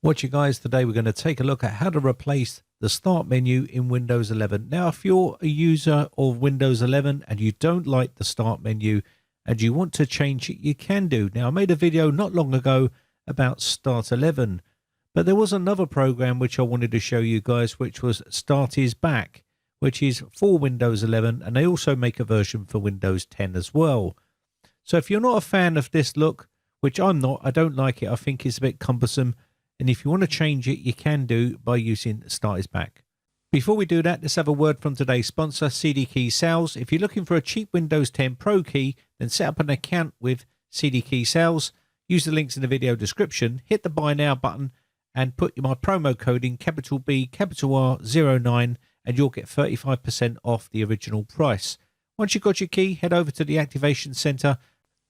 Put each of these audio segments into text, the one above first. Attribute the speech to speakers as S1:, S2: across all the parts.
S1: Watch you guys, today we're going to take a look at how to replace the start menu in Windows 11. Now, if you're a user of Windows 11 and you don't like the start menu and you want to change it, you can do. Now, I made a video not long ago about Start 11, but there was another program which I wanted to show you guys, which was Start is Back, which is for Windows 11, and they also make a version for Windows 10 as well. So if you're not a fan of this look, which I'm not, I don't like it, I think it's a bit cumbersome. And if you want to change it, you can do by using Start is Back. Before we do that, let's have a word from today's sponsor, CD Key Sales. If you're looking for a cheap Windows 10 Pro key, then set up an account with CD Key Sales. Use the links in the video description, hit the Buy Now button, and put my promo code in capital B, capital R09, and you'll get 35% off the original price. Once you've got your key, head over to the Activation Center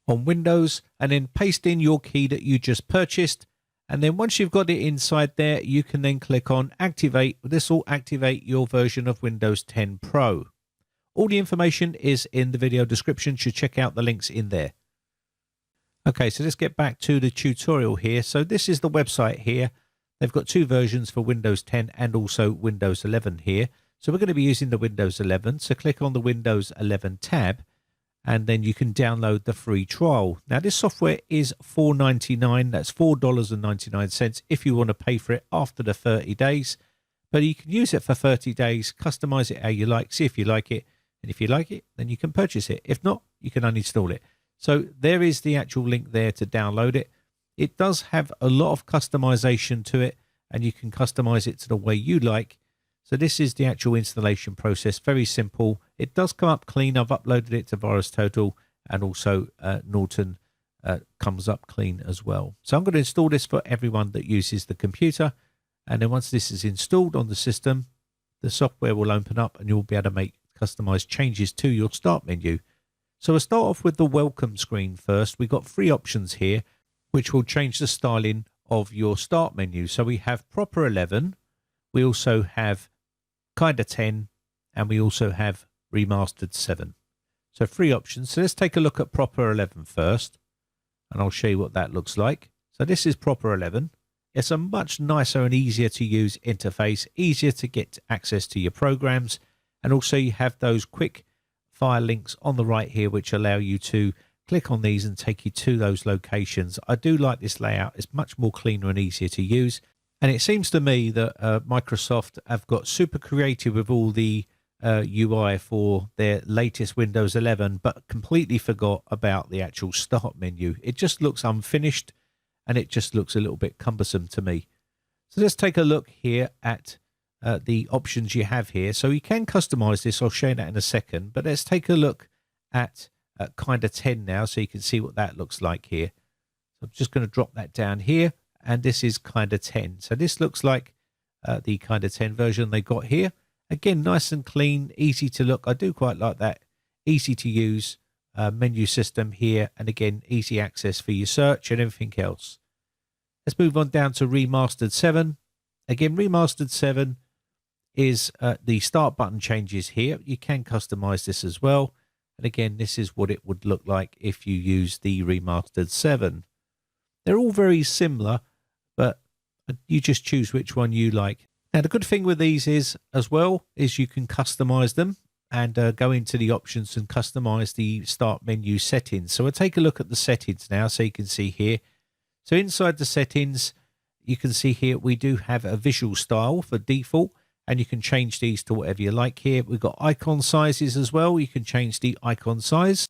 S1: on Windows, and then paste in your key that you just purchased. And then once you've got it inside there, you can then click on Activate. This will activate your version of Windows 10 Pro. All the information is in the video description, so check out the links in there. Okay, so let's get back to the tutorial here. So this is the website here. They've got two versions for Windows 10 and also Windows 11 here. So we're going to be using the Windows 11. So click on the Windows 11 tab, and then you can download the free trial. Now, this software is $4.99. That's $4.99 if you want to pay for it after the 30 days. But you can use it for 30 days, customize it how you like, see if you like it. And if you like it, then you can purchase it. If not, you can uninstall it. So there is the actual link there to download it. It does have a lot of customization to it, and you can customize it to the way you like. So this is the actual installation process, very simple. It does come up clean. I've uploaded it to VirusTotal, and also Norton comes up clean as well. So I'm going to install this for everyone that uses the computer. And then once this is installed on the system, the software will open up and you'll be able to make customized changes to your start menu. So we'll start off with the welcome screen first. We've got three options here, which will change the styling of your start menu. So we have Proper 11. We also have Kinda 10, and we also have Remastered 7. So three options. So let's take a look at Proper 11 first, and I'll show you what that looks like. So this is Proper 11. It's a much nicer and easier to use interface, easier to get access to your programs, and also you have those quick fire links on the right here, which allow you to click on these and take you to those locations. I do like this layout. It's much more cleaner and easier to use. And it seems to me that Microsoft have got super creative with all the UI for their latest Windows 11, but completely forgot about the actual start menu. It just looks unfinished, and it just looks a little bit cumbersome to me. So let's take a look here at the options you have here. So you can customize this. I'll show you that in a second, but let's take a look at Kinda 10 now, so you can see what that looks like here. So I'm just going to drop that down here. And this is Kinda 10. So this looks like the Kinda 10 version they got here. Again, nice and clean, easy to look. I do quite like that. Easy to use menu system here. And again, easy access for your search and everything else. Let's move on down to Remastered 7. Again, Remastered 7 is the start button changes here. You can customize this as well. And again, this is what it would look like if you use the Remastered 7. They're all very similar, but you just choose which one you like. Now, the good thing with these is, as well, is you can customize them and go into the options and customize the start menu settings. So we'll take a look at the settings now, so you can see here. So inside the settings, you can see here we do have a visual style for default, and you can change these to whatever you like here. We've got icon sizes as well. You can change the icon size.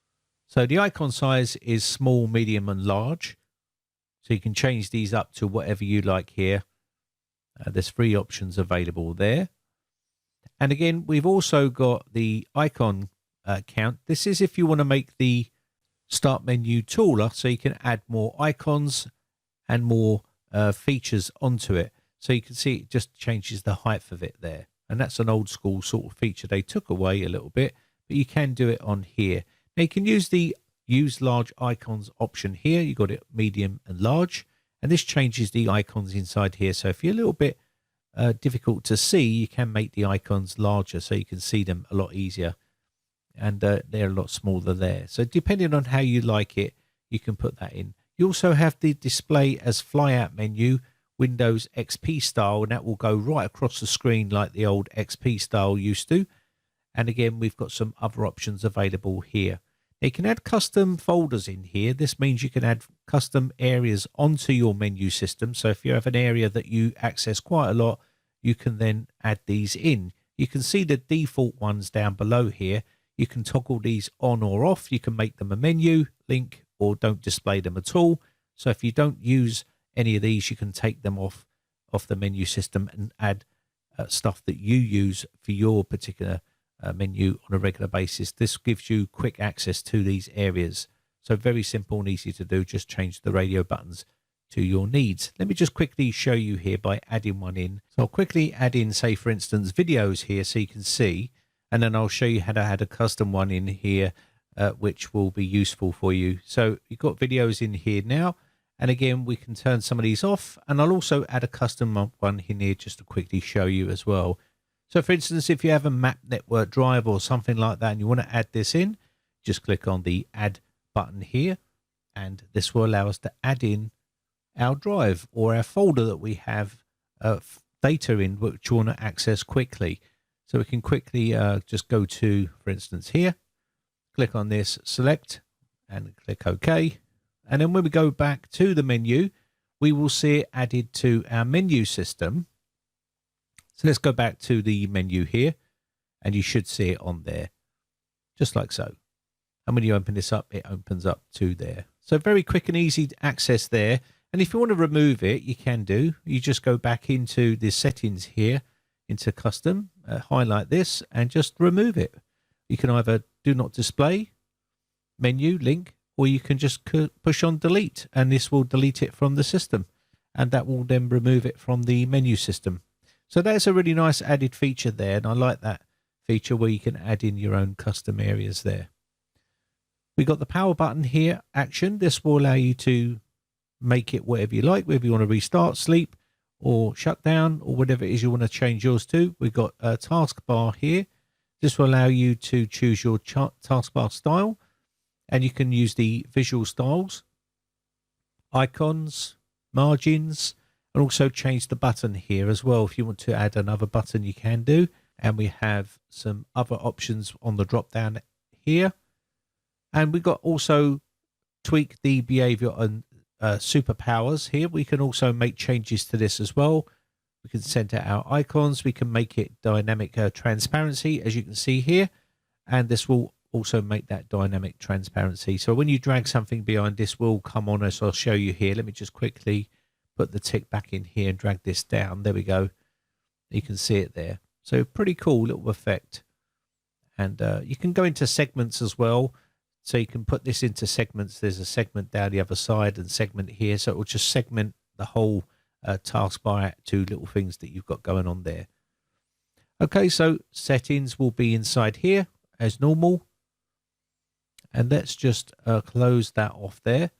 S1: So the icon size is small, medium, and large. So you can change these up to whatever you like here. There's three options available there. And again, we've also got the icon count. This is if you want to make the start menu taller, so you can add more icons and more features onto it. So you can see it just changes the height of it there. And that's an old school sort of feature they took away a little bit, but you can do it on here. Now you can use the Use large icons option here. You got it medium and large, and this changes the icons inside here. So if you're a little bit difficult to see, you can make the icons larger so you can see them a lot easier, and they're a lot smaller there. So depending on how you like it, you can put that in. You also have the display as flyout menu, Windows XP style, and that will go right across the screen like the old XP style used to. And again, we've got some other options available here. You can add custom folders in here. This means you can add custom areas onto your menu system. So if you have an area that you access quite a lot, you can then add these in. You can see the default ones down below here. You can toggle these on or off. You can make them a menu, link, or don't display them at all. So if you don't use any of these, you can take them off the menu system and add stuff that you use for your particular menu on a regular basis. This gives you quick access to these areas. So very simple and easy to do. Just change the radio buttons to your needs. Let me just quickly show you here by adding one in. So I'll quickly add in, say for instance, videos here so you can see, and then I'll show you how to add a custom one in here, which will be useful for you. So you've got videos in here now. And again, we can turn some of these off, and I'll also add a custom one in here just to quickly show you as well. So for instance, if you have a map network drive or something like that and you want to add this in, just click on the add button here, and this will allow us to add in our drive or our folder that we have data in which you want to access quickly. So we can quickly just go to, for instance, here, click on this, select, and click OK. And then when we go back to the menu, we will see it added to our menu system. So let's go back to the menu here, and you should see it on there, just like so. And when you open this up, it opens up to there. So very quick and easy to access there. And if you want to remove it, you can do. You just go back into the settings here, into custom, highlight this, and just remove it. You can either do not display, menu, link, or you can just push on delete, and this will delete it from the system. And that will then remove it from the menu system. So that's a really nice added feature there, and I like that feature where you can add in your own custom areas there. We've got the power button here, action. This will allow you to make it whatever you like, whether you want to restart, sleep, or shut down, or whatever it is you want to change yours to. We've got a taskbar here. This will allow you to choose your taskbar style, and you can use the visual styles, icons, margins, and also change the button here as well. If you want to add another button, you can do. And we have some other options on the drop down here. And we've got also tweak the behavior and superpowers here. We can also make changes to this as well. We can center our icons. We can make it dynamic transparency, as you can see here. And this will also make that dynamic transparency. So when you drag something behind, this will come on, as I'll show you here. Let me just quickly put the tick back in here and drag this down. There we go. You can see it there. So pretty cool little effect. And you can go into segments as well. So you can put this into segments. There's a segment down the other side and segment here. So it will just segment the whole taskbar to little things that you've got going on there. Okay, so settings will be inside here as normal. And let's just close that off there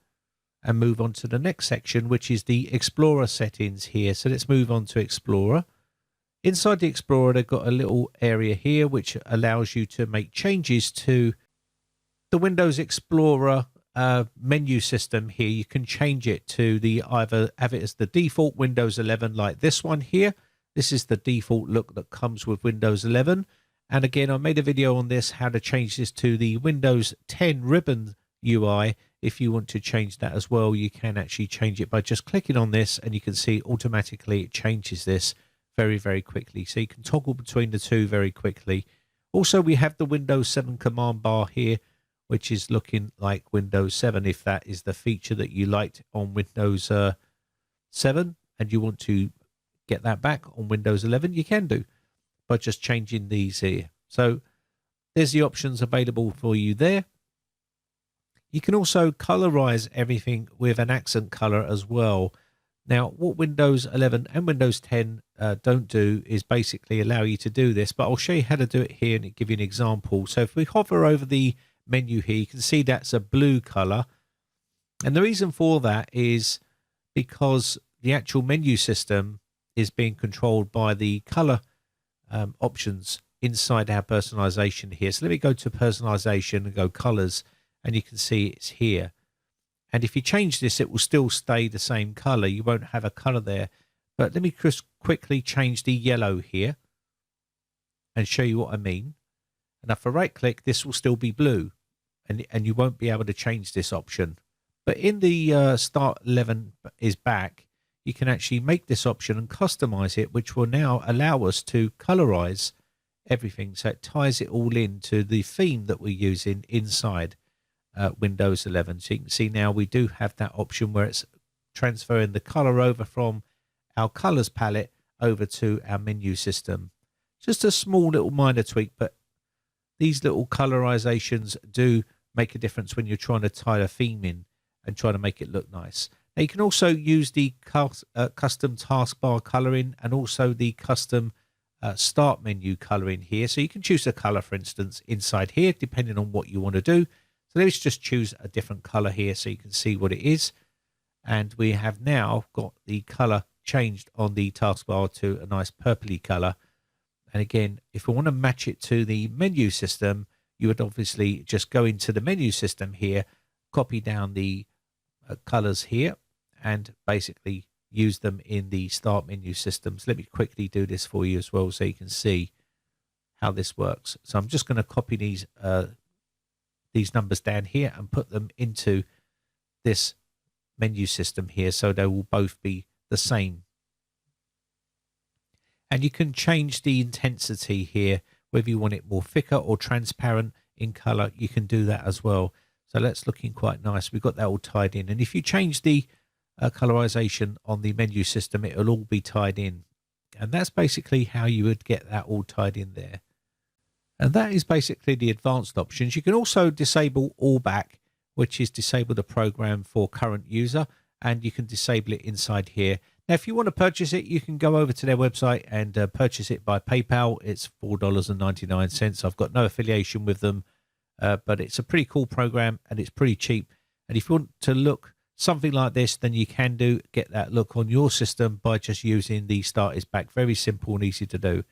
S1: and move on to the next section, which is the Explorer settings here. So let's move on to Explorer. Inside the Explorer, they've got a little area here which allows you to make changes to the Windows Explorer menu system here. You can change it to the either have it as the default Windows 11 like this one here. This is the default look that comes with Windows 11. And again, I made a video on this, how to change this to the Windows 10 ribbon UI. If you want to change that as well, you can actually change it by just clicking on this, and you can see automatically it changes this very, very quickly. So you can toggle between the two very quickly. Also, we have the Windows 7 command bar here, which is looking like Windows 7. If that is the feature that you liked on Windows 7 and you want to get that back on Windows 11, you can do by just changing these here. So there's the options available for you there. You can also colorize everything with an accent color as well. Now, what Windows 11 and Windows 10 don't do is basically allow you to do this, but I'll show you how to do it here and give you an example. So if we hover over the menu here, you can see that's a blue color. And the reason for that is because the actual menu system is being controlled by the color options inside our personalization here. So let me go to personalization and go colors, and you can see it's here. And if you change this, it will still stay the same color. You won't have a color there. But let me just quickly change the yellow here and show you what I mean. And if I right click, this will still be blue, and you won't be able to change this option. But in the Start 11 is back, you can actually make this option and customize it, which will now allow us to colorize everything. So it ties it all into the theme that we're using inside Windows 11. So you can see now we do have that option where it's transferring the color over from our colors palette over to our menu system. Just a small little minor tweak, but these little colorizations do make a difference when you're trying to tie a theme in and trying to make it look nice. Now you can also use the custom taskbar coloring and also the custom start menu coloring here. So you can choose a color, for instance, inside here, depending on what you want to do. So let's just choose a different color here so you can see what it is. And we have now got the color changed on the taskbar to a nice purpley color. And again, if we want to match it to the menu system, you would obviously just go into the menu system here, copy down the colors here, and basically use them in the start menu systems. Let me quickly do this for you as well so you can see how this works. So I'm just going to copy these numbers down here and put them into this menu system here so they will both be the same. And you can change the intensity here, whether you want it more thicker or transparent in color, you can do that as well. So that's looking quite nice. We've got that all tied in. And if you change the colorization on the menu system, it'll all be tied in. And that's basically how you would get that all tied in there. And that is basically the advanced options. You can also disable all back, which is disable the program for current user, and you can disable it inside here. Now, if you want to purchase it, you can go over to their website and purchase it by PayPal. It's $4.99. I've got no affiliation with them, but it's a pretty cool program and it's pretty cheap. And if you want to look something like this, then you can get that look on your system by just using the Start is Back. Very simple and easy to do.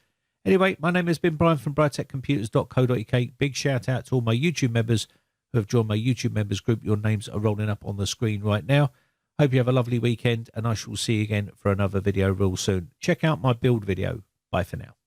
S1: Anyway, my name has been Brian from briteccomputers.co.uk. Big shout out to all my YouTube members who have joined my YouTube members group. Your names are rolling up on the screen right now. Hope you have a lovely weekend, and I shall see you again for another video real soon. Check out my build video. Bye for now.